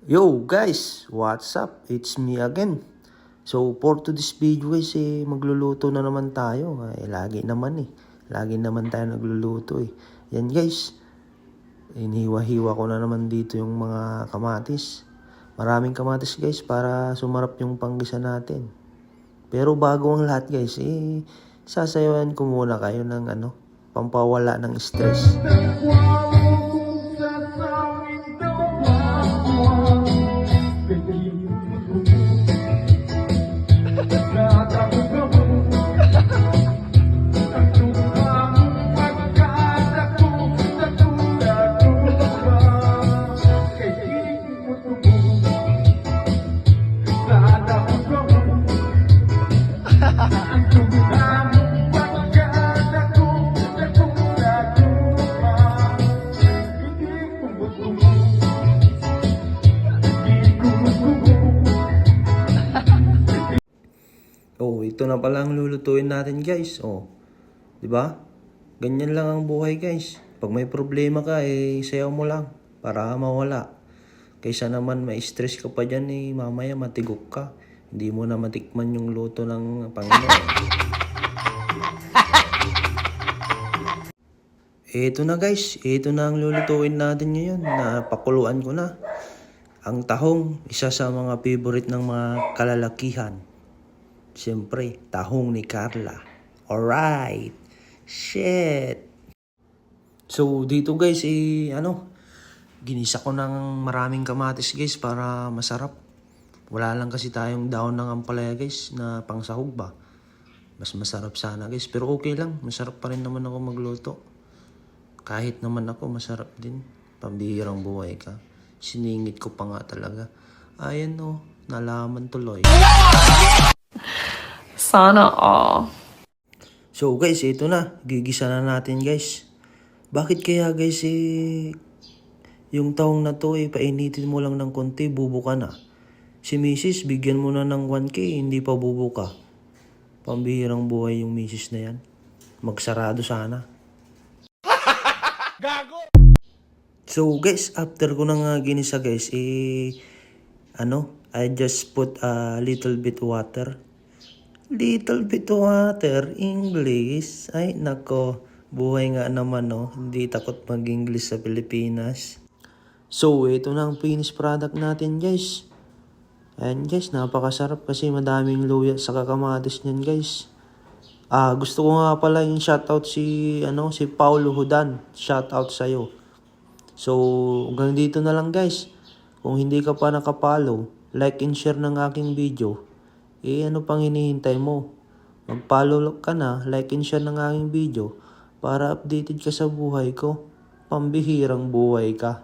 Yo guys, what's up? It's me again. So for today's video guys, magluluto na naman tayo. Lagi naman tayo nagluluto eh. Yan guys, inihiwa-hiwa ko na naman dito yung mga kamatis. Maraming kamatis guys para sumarap yung panggisa natin. Pero bago ang lahat guys, sasayawan ko muna kayo ng pampawala ng stress. Oh, ito na pala ang lulutuin natin, guys. Oh, 'di ba? Ganyan lang ang buhay, guys. Pag may problema ka, sayaw mo lang para mawala. Kaysa naman ma-stress ka pa diyan, mamaya matigok ka. Hindi mo na matikman yung luto ng Panginoon. Ito na, guys. Ito na ang lulutuin natin ngayon. Napakuluan ko na. Ang tahong, isa sa mga favorite ng mga kalalakihan. Siyempre, tahong ni Carla. Alright. Shit. So, dito guys, ginisa ko ng maraming kamatis guys para masarap. Wala lang kasi tayong daon ng ampalaya guys na pangsahog ba. Mas masarap sana guys. Pero okay lang. Masarap pa rin naman ako magluto. Kahit naman ako, masarap din. Pambihirang buhay ka. Siningit ko pa nga talaga. Ayan nalaman tuloy. Sana all. So guys, ito na. Gigisa na natin guys. Bakit kaya guys yung tahong na to painitin mo lang ng konti, bubuka na. Si Mrs. bigyan mo na ng 1K, hindi pa bubuka. Pambihirang buhay yung Mrs. na yan. Magsarado sana. Gago! So guys, after ko na nga ginisa guys, I just put a little bit water. Little bit water, English. Ay, nako. Buhay nga naman, Hindi takot mag-English sa Pilipinas. So, ito na ang finished product natin, guys. Ayan, guys. Napakasarap kasi madaming luya sa kakamatis niyan, guys. Gusto ko nga pala yung shoutout si Paulo Hudan. Shoutout sa'yo. So, hanggang dito na lang, guys. Kung hindi ka pa nakapollow, like and share ng aking video. Ano pang hinihintay mo? Mag-follow ka na, like and share ng aking video para updated ka sa buhay ko. Pambihirang buhay ka.